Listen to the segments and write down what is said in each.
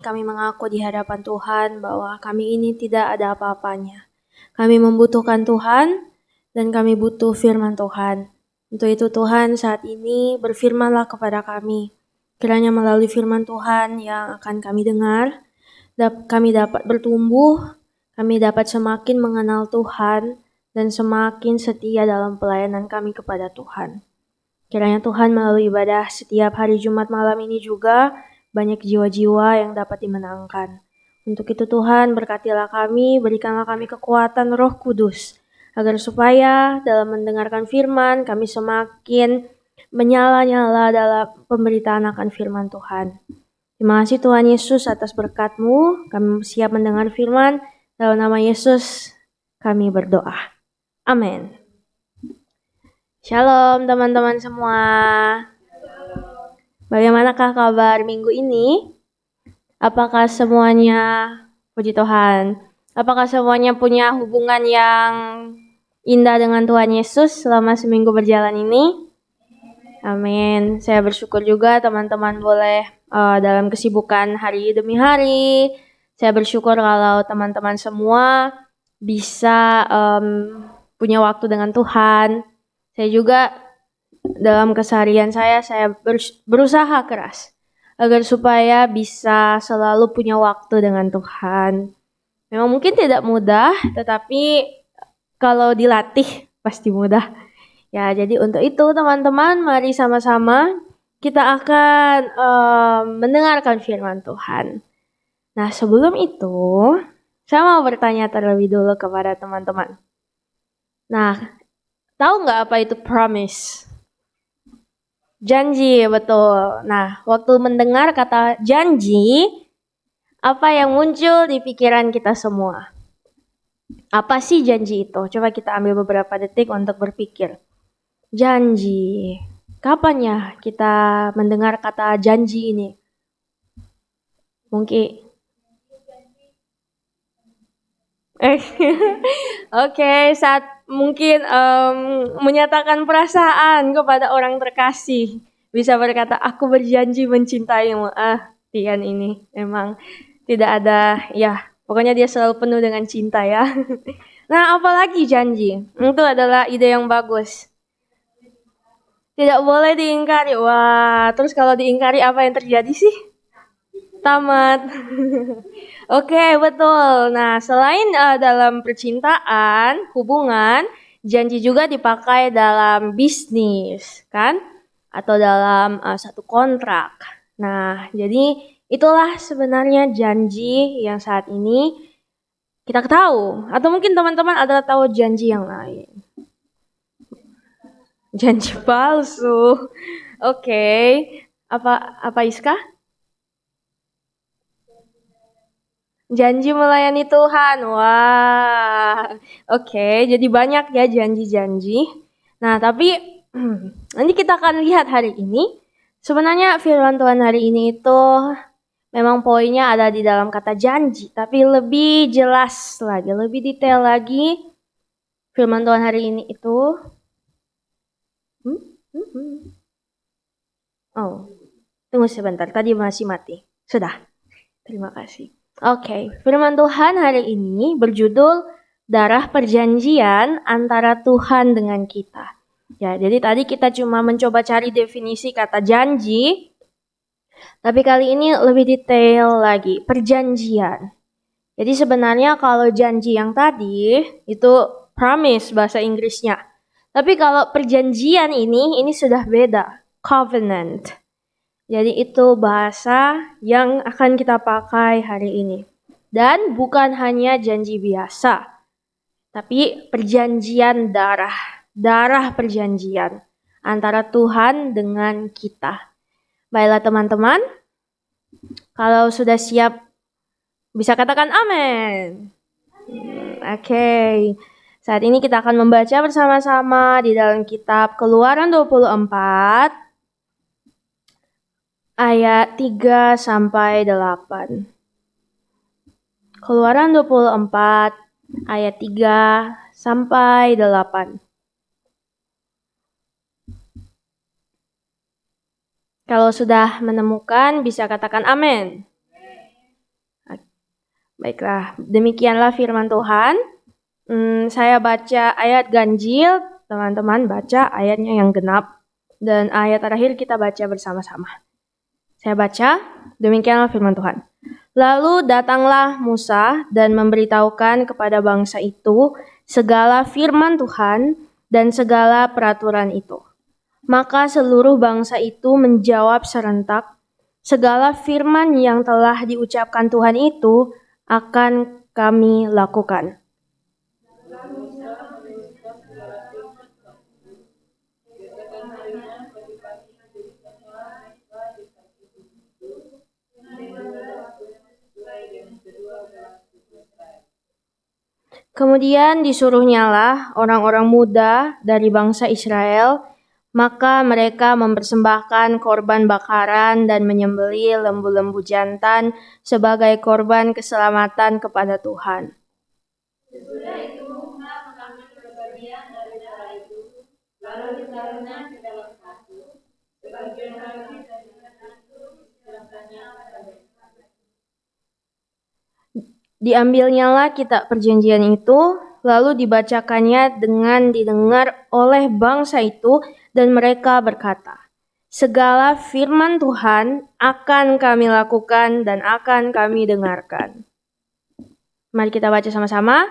kami mengaku di hadapan Tuhan bahwa kami ini tidak ada apa-apanya. Kami membutuhkan Tuhan dan kami butuh firman Tuhan. Untuk itu Tuhan saat ini berfirmanlah kepada kami. Kiranya melalui firman Tuhan yang akan kami dengar, kami dapat bertumbuh, kami dapat semakin mengenal Tuhan dan semakin setia dalam pelayanan kami kepada Tuhan. Kiranya Tuhan melalui ibadah setiap hari Jumat malam ini juga banyak jiwa-jiwa yang dapat dimenangkan. Untuk itu Tuhan berkatilah kami, berikanlah kami kekuatan Roh Kudus, agar supaya dalam mendengarkan firman kami semakin menyala-nyala dalam pemberitaan akan firman Tuhan. Terima kasih Tuhan Yesus atas berkat-Mu, kami siap mendengar firman, dalam nama Yesus kami berdoa. Amin. Shalom teman-teman semua. Bagaimanakah kabar minggu ini? Apakah semuanya, puji Tuhan, apakah semuanya punya hubungan yang indah dengan Tuhan Yesus selama seminggu berjalan ini? Amin. Saya bersyukur juga teman-teman boleh dalam kesibukan hari demi hari. Saya bersyukur kalau teman-teman semua bisa punya waktu dengan Tuhan. Saya juga dalam keseharian saya berusaha keras agar supaya bisa selalu punya waktu dengan Tuhan. Memang mungkin tidak mudah, tetapi kalau dilatih pasti mudah. Ya, jadi untuk itu teman-teman, mari sama-sama kita akan mendengarkan firman Tuhan. Nah, sebelum itu, saya mau bertanya terlebih dulu kepada teman-teman. Nah, tahu nggak apa itu promise? Janji, betul. Nah, waktu mendengar kata janji, apa yang muncul di pikiran kita semua? Apa sih janji itu? Coba kita ambil beberapa detik untuk berpikir. Janji. Kapan ya kita mendengar kata janji ini? Mungkin. Oke, saat mungkin menyatakan perasaan kepada orang terkasih, bisa berkata, aku berjanji mencintaimu. Tian ini emang tidak ada, ya pokoknya dia selalu penuh dengan cinta ya. Nah, apalagi janji? Itu adalah ide yang bagus. Tidak boleh diingkari. Wah, terus kalau diingkari apa yang terjadi sih? Tamat. Oke, betul. Nah, selain dalam percintaan, hubungan, janji juga dipakai dalam bisnis, kan? Atau dalam satu kontrak. Nah, jadi itulah sebenarnya janji yang saat ini kita tahu. Atau mungkin teman-teman ada tahu janji yang lain. Janji palsu. Oke. Apa Iska? Janji melayani Tuhan. Wah. Oke, jadi banyak ya janji-janji. Nah, tapi nanti kita akan lihat hari ini. Sebenarnya firman Tuhan hari ini itu memang poinnya ada di dalam kata janji, tapi lebih jelas lagi, lebih detail lagi. Firman Tuhan hari ini itu Oh, tunggu sebentar. Tadi masih mati. Sudah. Terima kasih. Oke, firman Tuhan hari ini berjudul Darah Perjanjian antara Tuhan dengan kita. Ya, jadi tadi kita cuma mencoba cari definisi kata janji, tapi kali ini lebih detail lagi, perjanjian. Jadi sebenarnya kalau janji yang tadi itu promise bahasa Inggrisnya. Tapi kalau perjanjian ini sudah beda, covenant. Jadi itu bahasa yang akan kita pakai hari ini. Dan bukan hanya janji biasa, tapi perjanjian darah. Darah perjanjian antara Tuhan dengan kita. Baiklah teman-teman, kalau sudah siap bisa katakan amin. Oke. Saat ini kita akan membaca bersama-sama di dalam kitab Keluaran 24 ayat 3 sampai 8. Keluaran 24 ayat 3 sampai 8. Kalau sudah menemukan bisa katakan amin. Baiklah, demikianlah firman Tuhan. Saya baca ayat ganjil, teman-teman baca ayatnya yang genap. Dan ayat terakhir kita baca bersama-sama. Saya baca, demikianlah firman Tuhan. Lalu datanglah Musa dan memberitahukan kepada bangsa itu segala firman Tuhan dan segala peraturan itu. Maka seluruh bangsa itu menjawab serentak, segala firman yang telah diucapkan Tuhan itu akan kami lakukan. Kemudian disuruhnyalah orang-orang muda dari bangsa Israel, maka mereka mempersembahkan korban bakaran dan menyembelih lembu-lembu jantan sebagai korban keselamatan kepada Tuhan. Sesudah itu Musa mengambil sebagian dari darah itu, lalu ditaruhnya ke dalam katu, sebagian lagi dari darah itu diserahkannya pada mereka. Diambilnyalah kitab perjanjian itu, lalu dibacakannya dengan didengar oleh bangsa itu, dan mereka berkata, segala firman Tuhan akan kami lakukan dan akan kami dengarkan. Mari kita baca sama-sama.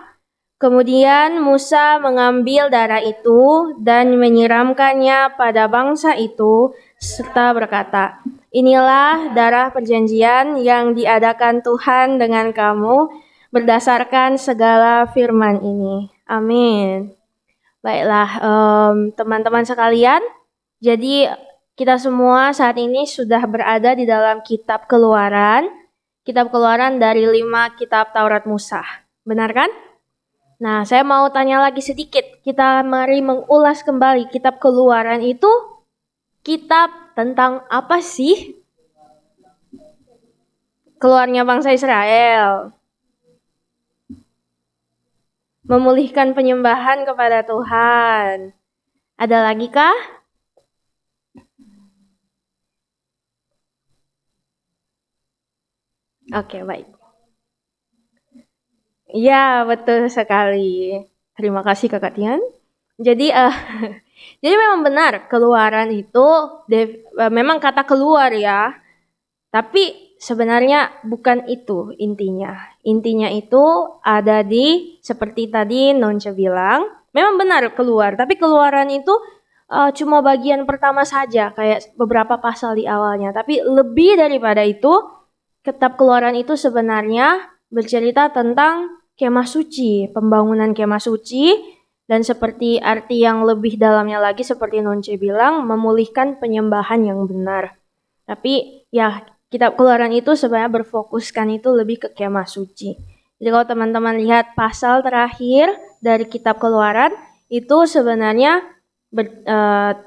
Kemudian Musa mengambil darah itu dan menyiramkannya pada bangsa itu, serta berkata, inilah darah perjanjian yang diadakan Tuhan dengan kamu berdasarkan segala firman ini. Amin. Baiklah, teman-teman sekalian, jadi kita semua saat ini sudah berada di dalam kitab Keluaran dari 5 kitab Taurat Musa. Benar kan? Nah, saya mau tanya lagi sedikit. Kita mari mengulas kembali kitab Keluaran itu kitab tentang apa sih? Keluarnya bangsa Israel. Memulihkan penyembahan kepada Tuhan. Ada lagi kah? Oke, baik. Ya, betul sekali. Terima kasih Kakak Tian. Jadi, jadi memang benar Keluaran itu memang kata keluar ya. Tapi sebenarnya bukan itu intinya. Intinya itu ada di seperti tadi Nonce bilang, memang benar keluar. Tapi Keluaran itu cuma bagian pertama saja, kayak beberapa pasal di awalnya. Tapi lebih daripada itu, kitab Keluaran itu sebenarnya bercerita tentang kemah suci, pembangunan kemah suci, dan seperti arti yang lebih dalamnya lagi seperti Nonce bilang, memulihkan penyembahan yang benar. Tapi ya kitab Keluaran itu sebenarnya berfokuskan itu lebih ke kemah suci. Jadi kalau teman-teman lihat pasal terakhir dari kitab Keluaran itu sebenarnya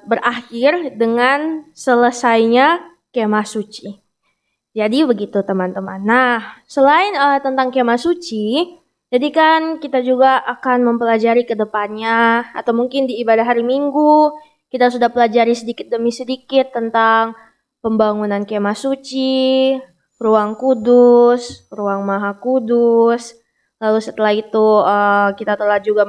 berakhir dengan selesainya kemah suci. Jadi begitu teman-teman. Nah, selain tentang kemah suci, jadi kan kita juga akan mempelajari ke depannya, atau mungkin di ibadah hari Minggu, kita sudah pelajari sedikit demi sedikit tentang pembangunan kemah suci, ruang kudus, ruang maha kudus. Lalu setelah itu kita telah juga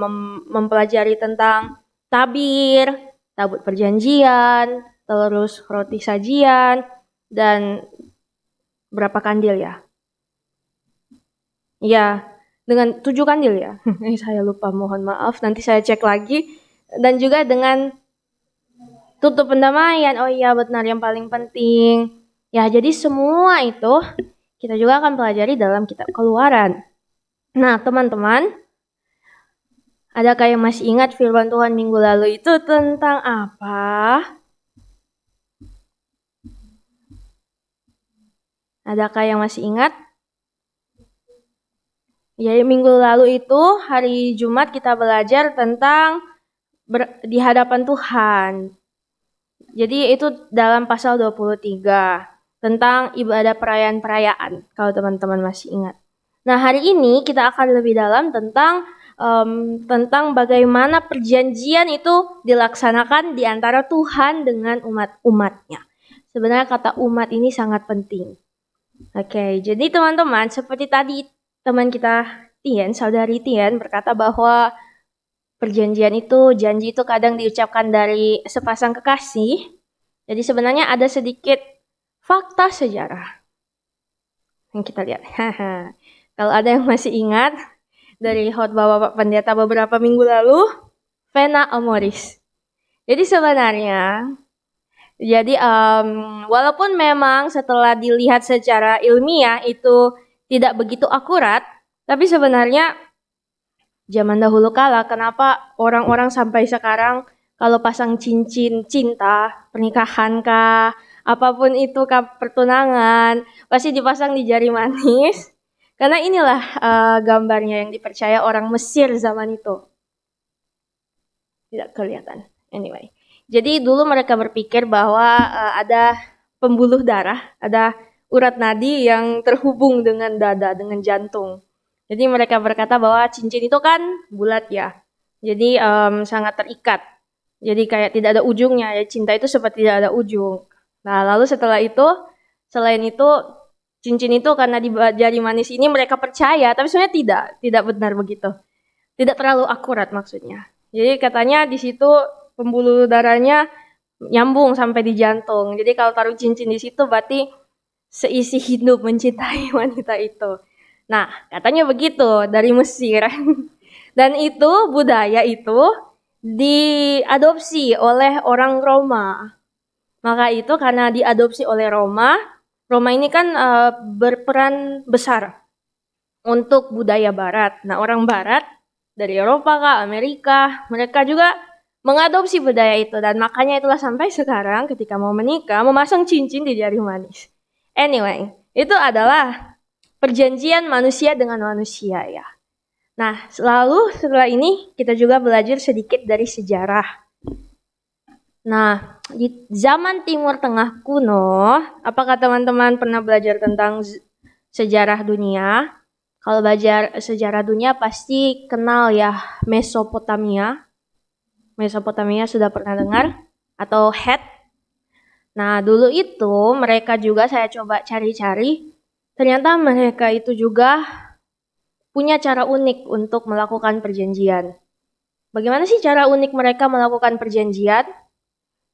mempelajari tentang tabir, tabut perjanjian, terus roti sajian, dan berapa kandil ya? Ya, dengan 7 kandil ya. Saya lupa, mohon maaf, nanti saya cek lagi. Dan juga dengan tutup pendamaian. Oh iya, benar, yang paling penting. Ya, jadi semua itu kita juga akan pelajari dalam kitab Keluaran. Nah, teman-teman, adakah yang masih ingat firman Tuhan minggu lalu itu tentang apa? Adakah yang masih ingat? Jadi minggu lalu itu hari Jumat kita belajar tentang di hadapan Tuhan. Jadi itu dalam pasal 23 tentang ibadah perayaan-perayaan kalau teman-teman masih ingat. Nah, hari ini kita akan lebih dalam tentang bagaimana perjanjian itu dilaksanakan di antara Tuhan dengan umat-umatnya. Sebenarnya kata umat ini sangat penting. Oke, jadi teman-teman seperti tadi teman kita Tien, saudari Tien berkata bahwa perjanjian itu, janji itu kadang diucapkan dari sepasang kekasih. Jadi sebenarnya ada sedikit fakta sejarah yang kita lihat. Kalau ada yang masih ingat dari khotbah Bapak Pendeta beberapa minggu lalu, Vena Amoris. Jadi sebenarnya, walaupun memang setelah dilihat secara ilmiah itu tidak begitu akurat, tapi sebenarnya zaman dahulu kala kenapa orang-orang sampai sekarang kalau pasang cincin cinta, pernikahan kah, apapun itu kah, pertunangan, pasti dipasang di jari manis. Karena inilah gambarnya yang dipercaya orang Mesir zaman itu. Tidak kelihatan. Anyway. Jadi dulu mereka berpikir bahwa ada pembuluh darah, ada urat nadi yang terhubung dengan dada, dengan jantung. Jadi mereka berkata bahwa cincin itu kan bulat ya. Jadi sangat terikat. Jadi kayak tidak ada ujungnya. Ya, cinta itu seperti tidak ada ujung. Nah, lalu setelah itu, selain itu, cincin itu karena di jari manis ini mereka percaya, tapi sebenarnya tidak benar begitu. Tidak terlalu akurat maksudnya. Jadi katanya di situ pembuluh darahnya nyambung sampai di jantung. Jadi kalau taruh cincin di situ berarti seisi hidup mencintai wanita itu. Nah, katanya begitu dari Mesir. Dan itu budaya itu diadopsi oleh orang Roma. Maka itu karena diadopsi oleh Roma ini kan berperan besar untuk budaya Barat. Nah, orang Barat dari Eropa kah, Amerika, mereka juga mengadopsi budaya itu. Dan makanya itulah sampai sekarang ketika mau menikah, memasang cincin di jari manis. Anyway, itu adalah perjanjian manusia dengan manusia ya. Nah, lalu setelah ini kita juga belajar sedikit dari sejarah. Nah, di zaman Timur Tengah kuno, apakah teman-teman pernah belajar tentang sejarah dunia? Kalau belajar sejarah dunia pasti kenal ya Mesopotamia. Mesopotamia sudah pernah dengar? Atau Het? Nah, dulu itu mereka juga saya coba cari-cari. Ternyata mereka itu juga punya cara unik untuk melakukan perjanjian. Bagaimana sih cara unik mereka melakukan perjanjian?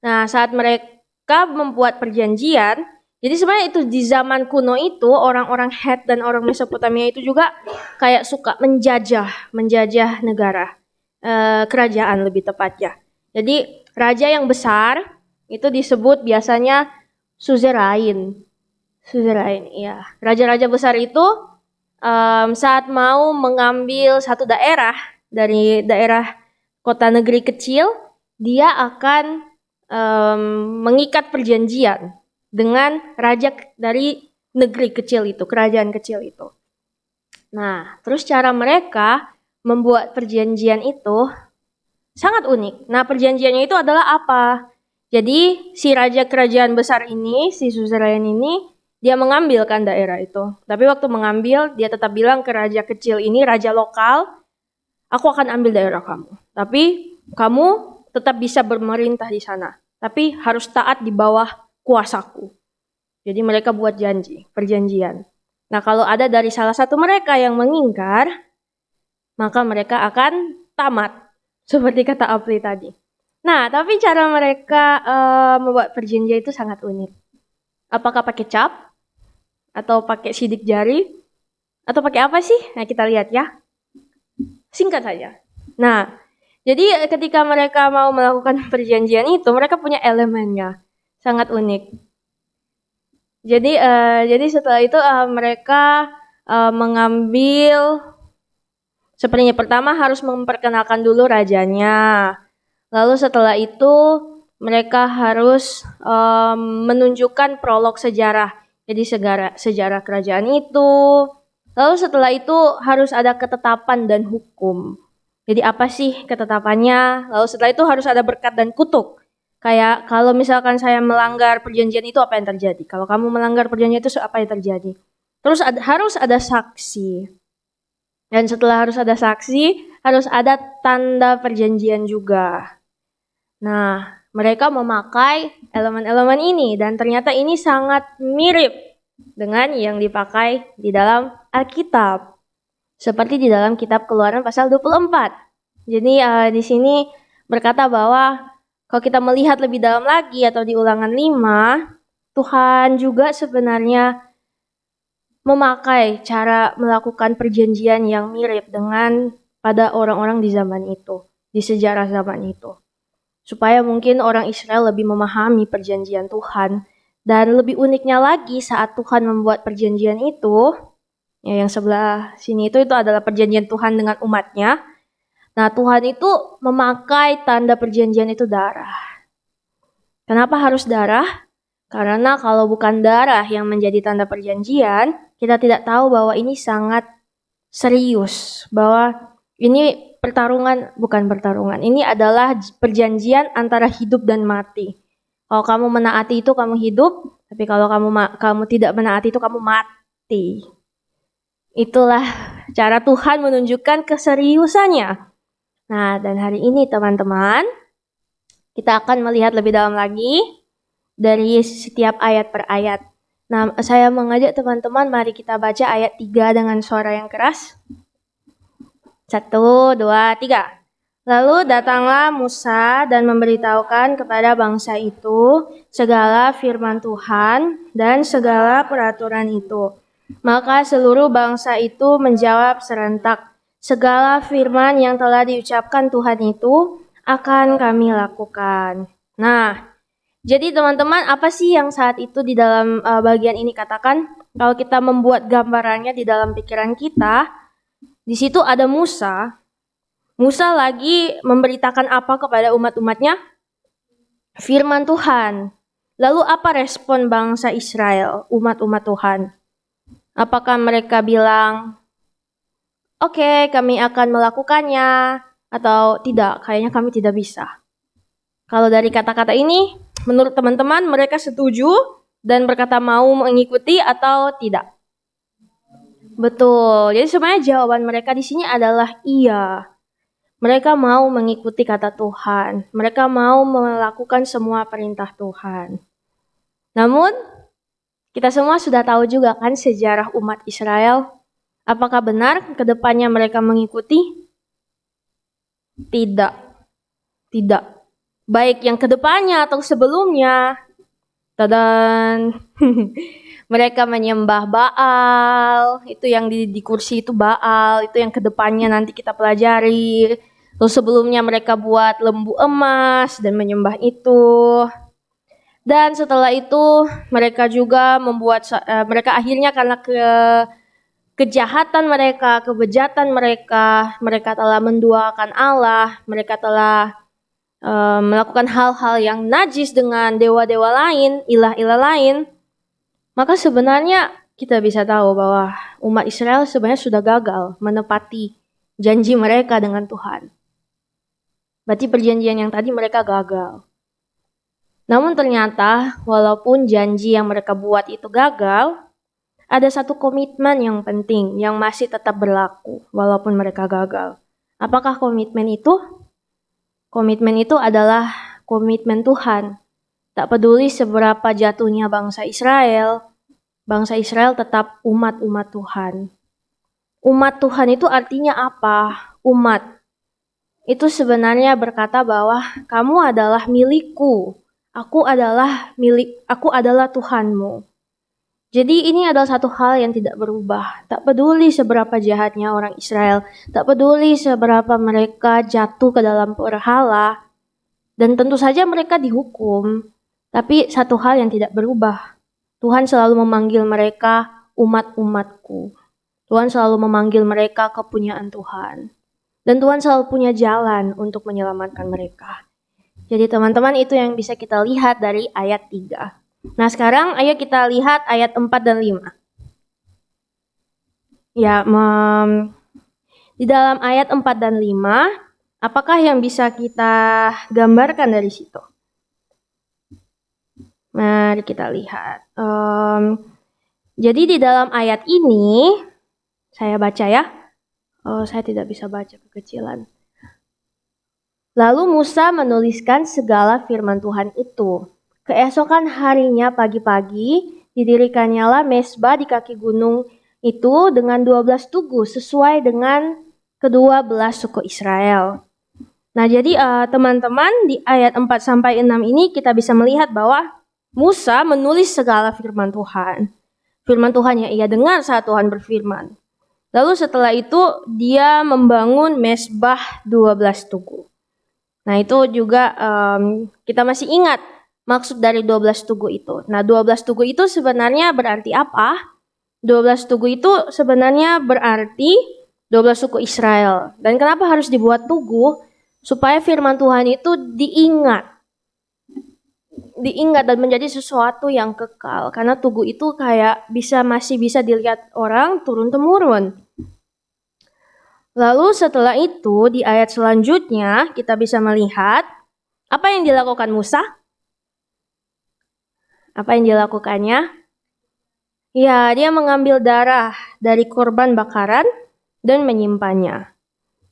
Nah, saat mereka membuat perjanjian, jadi sebenarnya itu di zaman kuno itu orang-orang Het dan orang Mesopotamia itu juga kayak suka menjajah negara, kerajaan lebih tepatnya. Jadi raja yang besar itu disebut biasanya suzerain. Suzerain, iya. Raja-raja besar itu saat mau mengambil satu daerah dari daerah kota negeri kecil, dia akan mengikat perjanjian dengan raja dari negeri kecil itu, kerajaan kecil itu. Nah, terus cara mereka membuat perjanjian itu sangat unik. Nah, perjanjiannya itu adalah apa? Jadi, si raja kerajaan besar ini, si suzerain ini, dia mengambilkan daerah itu. Tapi waktu mengambil, dia tetap bilang ke raja kecil ini, raja lokal, aku akan ambil daerah kamu. Tapi kamu tetap bisa bermerintah di sana. Tapi harus taat di bawah kuasaku. Jadi mereka buat janji, perjanjian. Nah, kalau ada dari salah satu mereka yang mengingkar, maka mereka akan tamat. Seperti kata Apri tadi. Nah, tapi cara mereka membuat perjanjian itu sangat unik. Apakah pakai cap? Atau pakai sidik jari? Atau pakai apa sih? Nah, kita lihat ya. Singkat saja. Nah, jadi ketika mereka mau melakukan perjanjian itu, mereka punya elemennya. Sangat unik. Jadi setelah itu mereka mengambil, sepertinya pertama harus memperkenalkan dulu rajanya. Lalu setelah itu mereka harus menunjukkan prolog sejarah. Jadi sejarah kerajaan itu. Lalu setelah itu harus ada ketetapan dan hukum. Jadi apa sih ketetapannya? Lalu setelah itu harus ada berkat dan kutuk. Kayak kalau misalkan saya melanggar perjanjian itu apa yang terjadi? Kalau kamu melanggar perjanjian itu apa yang terjadi? Terus harus ada saksi. Dan setelah harus ada saksi, harus ada tanda perjanjian juga. Nah, mereka memakai elemen-elemen ini dan ternyata ini sangat mirip dengan yang dipakai di dalam Alkitab. Seperti di dalam kitab Keluaran pasal 24. Jadi di sini berkata bahwa kalau kita melihat lebih dalam lagi atau di Ulangan 5, Tuhan juga sebenarnya memakai cara melakukan perjanjian yang mirip dengan pada orang-orang di zaman itu, di sejarah zaman itu. Supaya mungkin orang Israel lebih memahami perjanjian Tuhan. Dan lebih uniknya lagi saat Tuhan membuat perjanjian itu, ya yang sebelah sini itu adalah perjanjian Tuhan dengan umatnya. Nah, Tuhan itu memakai tanda perjanjian itu darah. Kenapa harus darah? Karena kalau bukan darah yang menjadi tanda perjanjian, kita tidak tahu bahwa ini sangat serius, bahwa ini bukan pertarungan. Ini adalah perjanjian antara hidup dan mati. Kalau kamu menaati itu kamu hidup, tapi kalau kamu tidak menaati itu kamu mati. Itulah cara Tuhan menunjukkan keseriusannya. Nah, dan hari ini teman-teman, kita akan melihat lebih dalam lagi dari setiap ayat per ayat. Nah, saya mengajak teman-teman, mari kita baca ayat 3 dengan suara yang keras. 1, 2, 3. Lalu datanglah Musa dan memberitahukan kepada bangsa itu segala firman Tuhan dan segala peraturan itu. Maka seluruh bangsa itu menjawab serentak, segala firman yang telah diucapkan Tuhan itu akan kami lakukan. Nah, jadi teman-teman, apa sih yang saat itu di dalam bagian ini katakan? Kalau kita membuat gambarannya di dalam pikiran kita, di situ ada Musa. Musa lagi memberitakan apa kepada umat-umatnya? Firman Tuhan. Lalu apa respon bangsa Israel, umat-umat Tuhan? Apakah mereka bilang, oke, kami akan melakukannya, atau tidak, kayaknya kami tidak bisa. Kalau dari kata-kata ini, menurut teman-teman mereka setuju dan berkata mau mengikuti atau tidak? Betul. Jadi sebenarnya jawaban mereka di sini adalah iya. Mereka mau mengikuti kata Tuhan. Mereka mau melakukan semua perintah Tuhan. Namun, kita semua sudah tahu juga kan sejarah umat Israel. Apakah benar ke depannya mereka mengikuti? Tidak. Tidak. Baik yang ke depannya atau sebelumnya. Tadan. Mereka menyembah Baal. Itu yang di kursi itu Baal. Itu yang ke depannya nanti kita pelajari. Terus sebelumnya mereka buat lembu emas dan menyembah itu. Dan setelah itu mereka juga mereka akhirnya karena kejahatan mereka, kebejatan mereka, mereka telah menduakan Allah, mereka telah melakukan hal-hal yang najis dengan dewa-dewa lain, ilah-ilah lain. Maka sebenarnya kita bisa tahu bahwa umat Israel sebenarnya sudah gagal menepati janji mereka dengan Tuhan. Berarti perjanjian yang tadi mereka gagal. Namun ternyata walaupun janji yang mereka buat itu gagal, ada satu komitmen yang penting yang masih tetap berlaku walaupun mereka gagal. Apakah komitmen itu? Komitmen itu adalah komitmen Tuhan. Tak peduli seberapa jatuhnya bangsa Israel tetap umat-umat Tuhan. Umat Tuhan itu artinya apa? Umat. Itu sebenarnya berkata bahwa kamu adalah milikku. Aku adalah Tuhanmu. Jadi ini adalah satu hal yang tidak berubah. Tak peduli seberapa jahatnya orang Israel, tak peduli seberapa mereka jatuh ke dalam berhala, dan tentu saja mereka dihukum. Tapi satu hal yang tidak berubah. Tuhan selalu memanggil mereka umat-umatku. Tuhan selalu memanggil mereka kepunyaan Tuhan. Dan Tuhan selalu punya jalan untuk menyelamatkan mereka. Jadi teman-teman itu yang bisa kita lihat dari ayat 3. Nah sekarang ayo kita lihat ayat 4 dan 5. Ya, di dalam ayat 4 dan 5, apakah yang bisa kita gambarkan dari situ? Mari kita lihat. Jadi di dalam ayat ini, saya baca ya. Saya tidak bisa baca kekecilan. Lalu Musa menuliskan segala firman Tuhan itu. Keesokan harinya pagi-pagi, didirikannya mesbah di kaki gunung itu dengan 12 tugu sesuai dengan kedua belah suku Israel. Nah, jadi teman-teman di ayat 4 sampai 6 ini kita bisa melihat bahwa Musa menulis segala firman Tuhan. Firman Tuhan yang ia dengar saat Tuhan berfirman. Lalu setelah itu dia membangun mesbah 12 tugu. Nah, itu juga kita masih ingat maksud dari 12 tugu itu. Nah, 12 tugu itu sebenarnya berarti apa? 12 tugu itu sebenarnya berarti 12 suku Israel. Dan kenapa harus dibuat tugu? Supaya firman Tuhan itu diingat dan menjadi sesuatu yang kekal. Karena tugu itu kayak masih bisa dilihat orang turun-temurun. Lalu setelah itu di ayat selanjutnya kita bisa melihat apa yang dilakukan Musa. Apa yang dilakukannya? Ya, dia mengambil darah dari korban bakaran dan menyimpannya.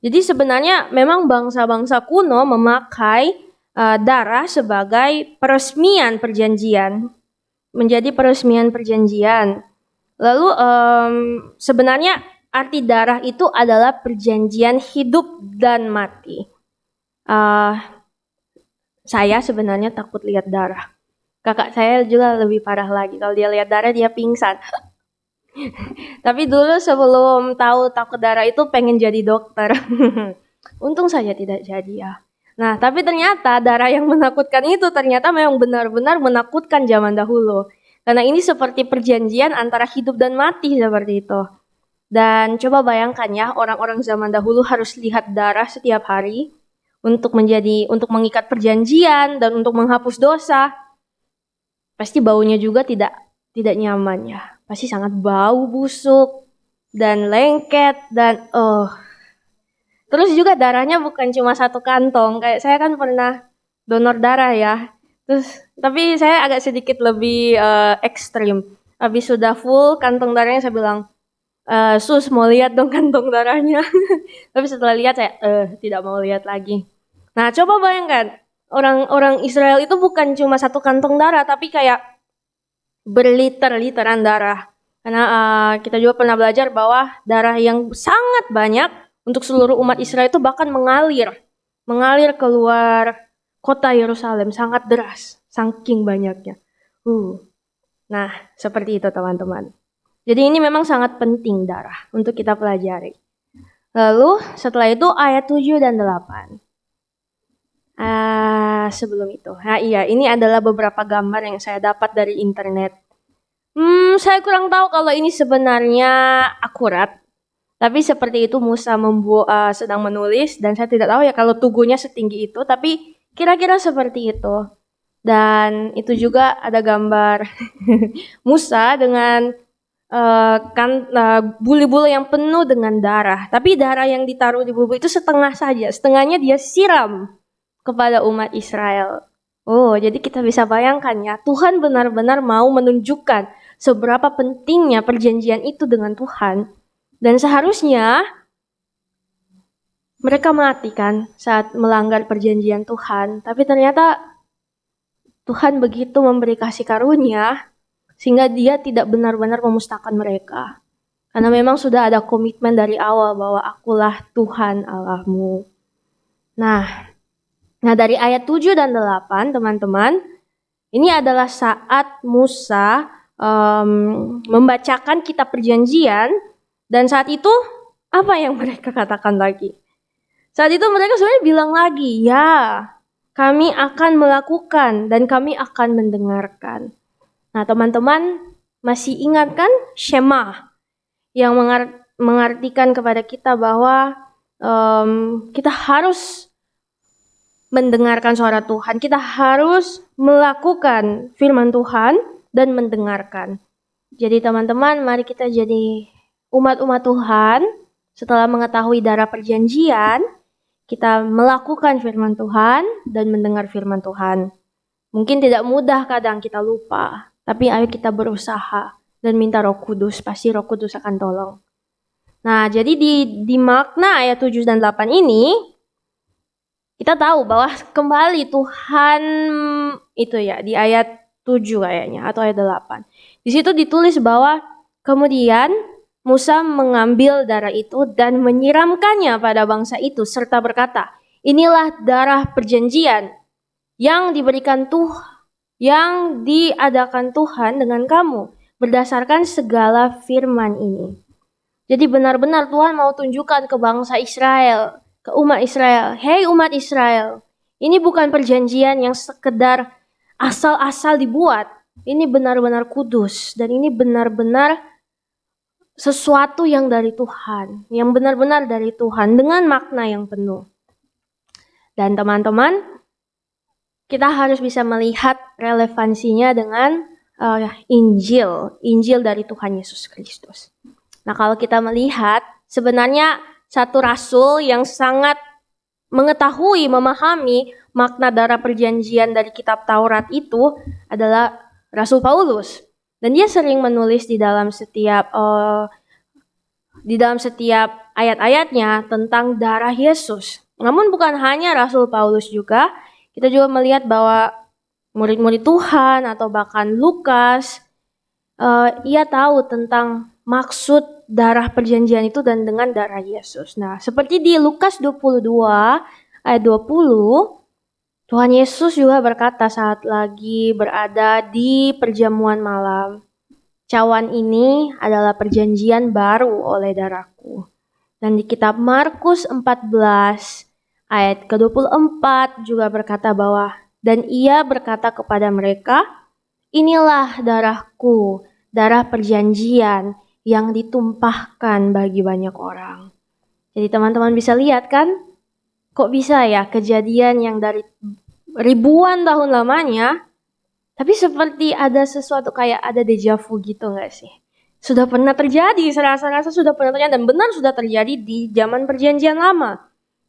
Jadi sebenarnya memang bangsa-bangsa kuno memakai darah sebagai peresmian perjanjian. Menjadi peresmian perjanjian. Lalu sebenarnya arti darah itu adalah perjanjian hidup dan mati. Saya sebenarnya takut lihat darah. Kakak saya juga lebih parah lagi. Kalau dia lihat darah dia pingsan. Tapi dulu sebelum tahu takut darah itu pengen jadi dokter. Untung saja tidak jadi ya. Nah, tapi ternyata darah yang menakutkan itu ternyata memang benar-benar menakutkan zaman dahulu. Karena ini seperti perjanjian antara hidup dan mati seperti itu. Dan coba bayangkan ya, orang-orang zaman dahulu harus lihat darah setiap hari untuk mengikat perjanjian dan untuk menghapus dosa. Pasti baunya juga tidak nyaman ya. Pasti sangat bau busuk dan lengket dan terus juga darahnya bukan cuma satu kantong. Kayak saya kan pernah donor darah ya. Tapi saya agak sedikit lebih ekstrim. Habis sudah full kantong darahnya saya bilang, sus mau lihat dong kantong darahnya. Tapi setelah lihat saya tidak mau lihat lagi. Nah, coba bayangkan orang Israel itu bukan cuma satu kantong darah, tapi kayak berliter-literan darah. Karena kita juga pernah belajar bahwa darah yang sangat banyak untuk seluruh umat Israel itu bahkan mengalir keluar kota Yerusalem, sangat deras, saking banyaknya. Nah, seperti itu teman-teman. Jadi ini memang sangat penting darah untuk kita pelajari. Lalu setelah itu ayat 7 dan 8. Sebelum itu. Nah iya, ini adalah beberapa gambar yang saya dapat dari internet. Saya kurang tahu kalau ini sebenarnya akurat. Tapi seperti itu Musa sedang menulis dan saya tidak tahu ya kalau tugunya setinggi itu. Tapi kira-kira seperti itu. Dan itu juga ada gambar Musa dengan bulu-bulu yang penuh dengan darah. Tapi darah yang ditaruh di bulu itu setengah saja. Setengahnya dia siram kepada umat Israel. Jadi kita bisa bayangkan ya, Tuhan benar-benar mau menunjukkan seberapa pentingnya perjanjian itu dengan Tuhan. Dan seharusnya mereka mati kan saat melanggar perjanjian Tuhan. Tapi ternyata Tuhan begitu memberi kasih karunia sehingga dia tidak benar-benar memusnahkan mereka. Karena memang sudah ada komitmen dari awal bahwa akulah Tuhan Allahmu. Nah dari ayat 7 dan 8 teman-teman, ini adalah saat Musa membacakan kitab perjanjian dan saat itu apa yang mereka katakan lagi? Saat itu mereka sebenarnya bilang lagi, ya kami akan melakukan dan kami akan mendengarkan. Nah teman-teman masih ingat kan Shema yang mengartikan kepada kita bahwa kita harus mendengarkan suara Tuhan. Kita harus melakukan firman Tuhan dan mendengarkan. Jadi teman-teman, mari kita jadi umat-umat Tuhan. Setelah mengetahui darah perjanjian, kita melakukan firman Tuhan dan mendengar firman Tuhan. Mungkin tidak mudah kadang kita lupa, tapi ayo kita berusaha dan minta Roh Kudus, pasti Roh Kudus akan tolong. Nah, jadi di makna ayat 7 dan 8 ini, kita tahu bahwa kembali Tuhan itu ya di ayat 7 kayaknya atau ayat 8. Di situ ditulis bahwa kemudian Musa mengambil darah itu dan menyiramkannya pada bangsa itu serta berkata, inilah darah perjanjian yang diberikan Tuhan, yang diadakan Tuhan dengan kamu berdasarkan segala firman ini. Jadi benar-benar Tuhan mau tunjukkan ke bangsa Israel, ke umat Israel, hei umat Israel, ini bukan perjanjian yang sekedar asal-asal dibuat. Ini benar-benar kudus dan ini benar-benar sesuatu yang dari Tuhan, yang benar-benar dari Tuhan dengan makna yang penuh. Dan teman-teman, kita harus bisa melihat relevansinya dengan Injil dari Tuhan Yesus Kristus. Nah, kalau kita melihat sebenarnya satu rasul yang sangat mengetahui, memahami makna darah perjanjian dari kitab Taurat itu adalah Rasul Paulus. Dan dia sering menulis di dalam setiap ayat-ayatnya tentang darah Yesus. Namun bukan hanya Rasul Paulus juga, kita juga melihat bahwa murid-murid Tuhan atau bahkan Lukas, ia tahu tentang maksud darah perjanjian itu dan dengan darah Yesus. Nah, seperti di Lukas 22 ayat 20, Tuhan Yesus juga berkata saat lagi berada di perjamuan malam, cawan ini adalah perjanjian baru oleh darahku. Dan di kitab Markus 14 ayat ke-24 juga berkata bahwa, dan ia berkata kepada mereka, inilah darahku, darah perjanjian yang ditumpahkan bagi banyak orang. Jadi teman-teman bisa lihat kan, kok bisa ya kejadian yang dari ribuan tahun lamanya, tapi seperti ada sesuatu kayak ada deja vu gitu gak sih? Sudah pernah terjadi, serasa-rasa sudah pernah terjadi dan benar sudah terjadi di zaman perjanjian lama.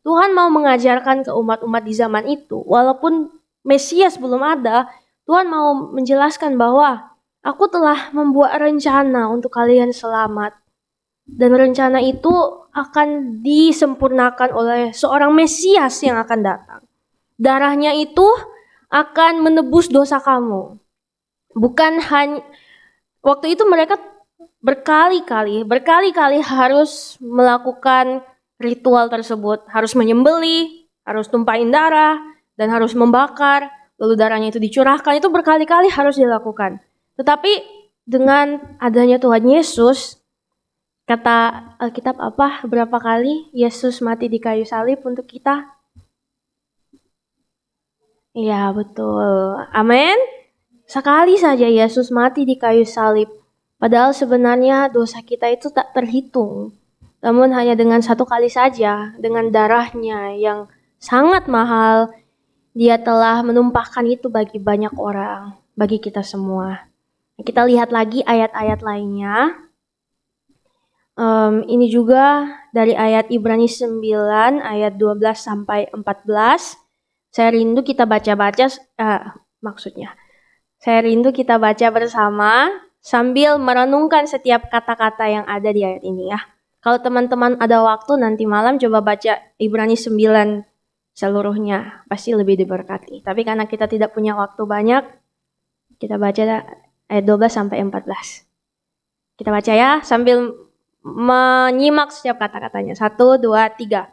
Tuhan mau mengajarkan ke umat-umat di zaman itu, walaupun Mesias belum ada, Tuhan mau menjelaskan bahwa aku telah membuat rencana untuk kalian selamat. Dan rencana itu akan disempurnakan oleh seorang Mesias yang akan datang. Darahnya itu akan menebus dosa kamu. Bukan hanya, waktu itu mereka berkali-kali harus melakukan ritual tersebut. Harus menyembelih, harus tumpahin darah, dan harus membakar. Lalu darahnya itu dicurahkan, itu berkali-kali harus dilakukan. Tetapi dengan adanya Tuhan Yesus, kata Alkitab apa? Berapa kali Yesus mati di kayu salib untuk kita? Iya, betul. Amin. Sekali saja Yesus mati di kayu salib. Padahal sebenarnya dosa kita itu tak terhitung. Namun hanya dengan satu kali saja, dengan darahnya yang sangat mahal, dia telah menumpahkan itu bagi banyak orang, bagi kita semua. Kita lihat lagi ayat-ayat lainnya. Ini juga dari ayat Ibrani 9 ayat 12 sampai 14. Saya rindu kita baca-baca, saya rindu kita baca bersama sambil merenungkan setiap kata-kata yang ada di ayat ini ya. Kalau teman-teman ada waktu nanti malam coba baca Ibrani 9 seluruhnya, pasti lebih diberkati. Tapi karena kita tidak punya waktu banyak, kita baca ayat 12 sampai 14. Kita baca ya sambil menyimak setiap kata-katanya. 1, 2, 3.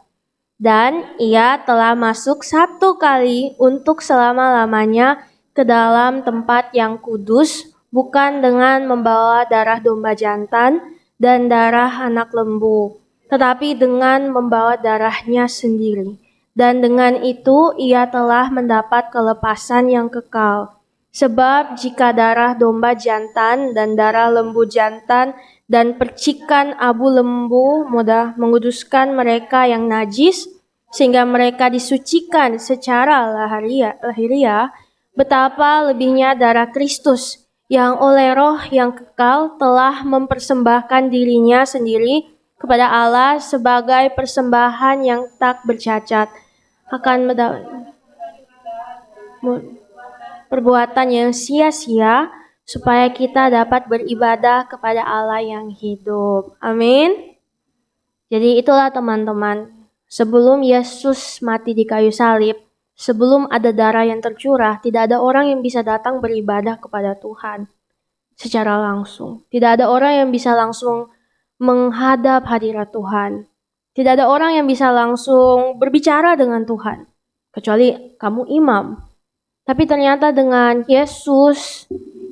Dan ia telah masuk satu kali untuk selama-lamanya ke dalam tempat yang kudus, bukan dengan membawa darah domba jantan dan darah anak lembu, tetapi dengan membawa darahnya sendiri. Dan dengan itu ia telah mendapat kelepasan yang kekal. Sebab jika darah domba jantan dan darah lembu jantan dan percikan abu lembu mudah menguduskan mereka yang najis, sehingga mereka disucikan secara lahiriah, betapa lebihnya darah Kristus yang oleh Roh yang kekal telah mempersembahkan dirinya sendiri kepada Allah sebagai persembahan yang tak bercacat, akan perbuatan yang sia-sia, supaya kita dapat beribadah kepada Allah yang hidup. Amin. Jadi itulah teman-teman, sebelum Yesus mati di kayu salib, sebelum ada darah yang tercurah, tidak ada orang yang bisa datang beribadah kepada Tuhan secara langsung. Tidak ada orang yang bisa langsung menghadap hadirat Tuhan. Tidak ada orang yang bisa langsung berbicara dengan Tuhan, kecuali kamu imam. Tapi ternyata dengan Yesus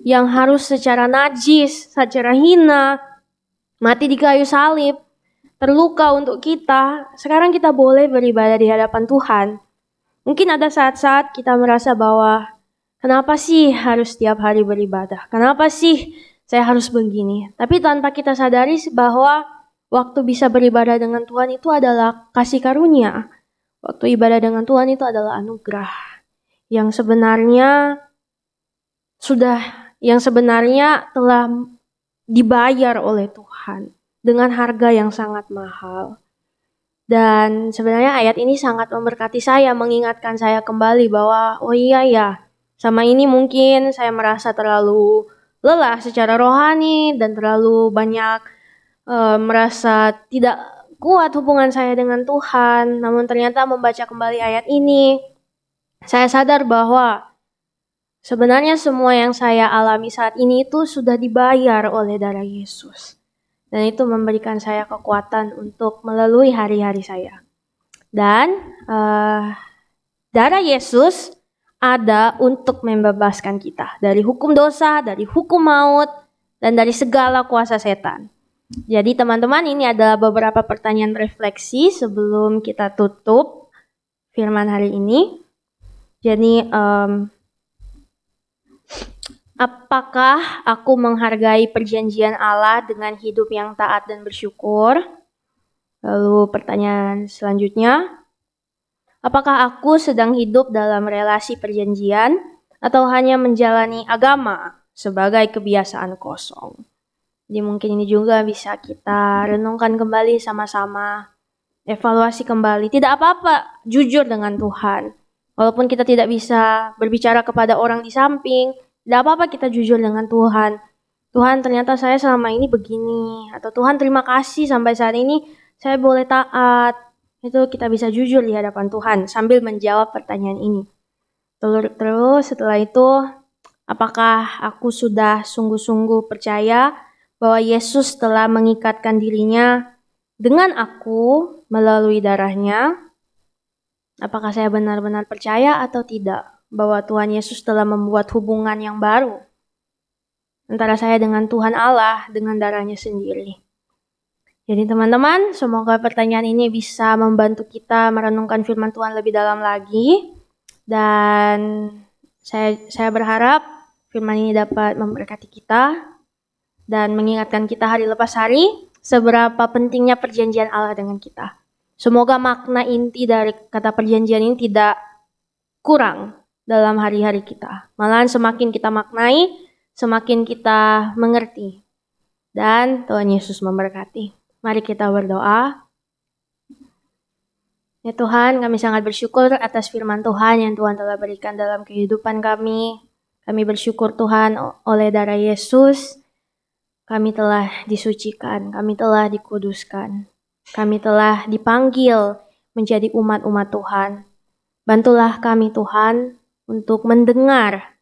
yang harus secara najis, secara hina, mati di kayu salib, terluka untuk kita, sekarang kita boleh beribadah di hadapan Tuhan. Mungkin ada saat-saat kita merasa bahwa kenapa sih harus setiap hari beribadah? Kenapa sih saya harus begini? Tapi tanpa kita sadari bahwa waktu bisa beribadah dengan Tuhan itu adalah kasih karunia. Waktu ibadah dengan Tuhan itu adalah anugerah yang sebenarnya telah dibayar oleh Tuhan dengan harga yang sangat mahal. Dan sebenarnya ayat ini sangat memberkati saya, mengingatkan saya kembali bahwa oh iya ya, sama ini mungkin saya merasa terlalu lelah secara rohani dan terlalu banyak merasa tidak kuat hubungan saya dengan Tuhan. Namun ternyata membaca kembali ayat ini, saya sadar bahwa sebenarnya semua yang saya alami saat ini itu sudah dibayar oleh darah Yesus. Dan itu memberikan saya kekuatan untuk melalui hari-hari saya. Dan darah Yesus ada untuk membebaskan kita dari hukum dosa, dari hukum maut, dan dari segala kuasa setan. Jadi teman-teman, ini adalah beberapa pertanyaan refleksi sebelum kita tutup firman hari ini. Jadi apakah aku menghargai perjanjian Allah dengan hidup yang taat dan bersyukur? Lalu pertanyaan selanjutnya, apakah aku sedang hidup dalam relasi perjanjian atau hanya menjalani agama sebagai kebiasaan kosong? Jadi mungkin ini juga bisa kita renungkan kembali sama-sama, evaluasi kembali. Tidak apa-apa jujur dengan Tuhan. Walaupun kita tidak bisa berbicara kepada orang di samping, tidak apa-apa kita jujur dengan Tuhan. Tuhan, ternyata saya selama ini begini. Atau Tuhan, terima kasih sampai saat ini saya boleh taat. Itu kita bisa jujur di hadapan Tuhan sambil menjawab pertanyaan ini. Terus setelah itu, apakah aku sudah sungguh-sungguh percaya bahwa Yesus telah mengikatkan dirinya dengan aku melalui darahnya? Apakah saya benar-benar percaya atau tidak bahwa Tuhan Yesus telah membuat hubungan yang baru antara saya dengan Tuhan Allah dengan darahnya sendiri? Jadi teman-teman, semoga pertanyaan ini bisa membantu kita merenungkan firman Tuhan lebih dalam lagi. Dan saya berharap firman ini dapat memberkati kita dan mengingatkan kita hari lepas hari seberapa pentingnya perjanjian Allah dengan kita. Semoga makna inti dari kata perjanjian ini tidak kurang dalam hari-hari kita. Malahan semakin kita maknai, semakin kita mengerti. Dan Tuhan Yesus memberkati. Mari kita berdoa. Ya Tuhan, kami sangat bersyukur atas firman Tuhan yang Tuhan telah berikan dalam kehidupan kami. Kami bersyukur Tuhan oleh darah Yesus. Kami telah disucikan, kami telah dikuduskan. Kami telah dipanggil menjadi umat-umat Tuhan. Bantulah kami Tuhan untuk mendengar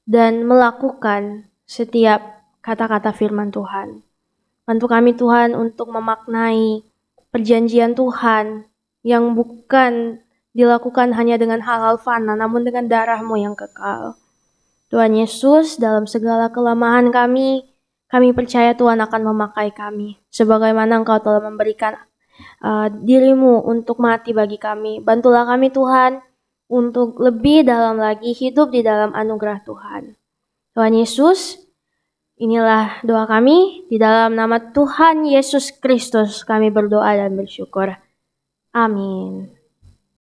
dan melakukan setiap kata-kata firman Tuhan. Bantu kami Tuhan untuk memaknai perjanjian Tuhan yang bukan dilakukan hanya dengan hal-hal fana, namun dengan darah-Mu yang kekal. Tuhan Yesus, dalam segala kelemahan kami percaya Tuhan akan memakai kami. Sebagaimana Engkau telah memberikan diri-Mu untuk mati bagi kami. Bantulah kami Tuhan untuk lebih dalam lagi hidup di dalam anugerah Tuhan. Tuhan Yesus, inilah doa kami. Di dalam nama Tuhan Yesus Kristus kami berdoa dan bersyukur. Amin.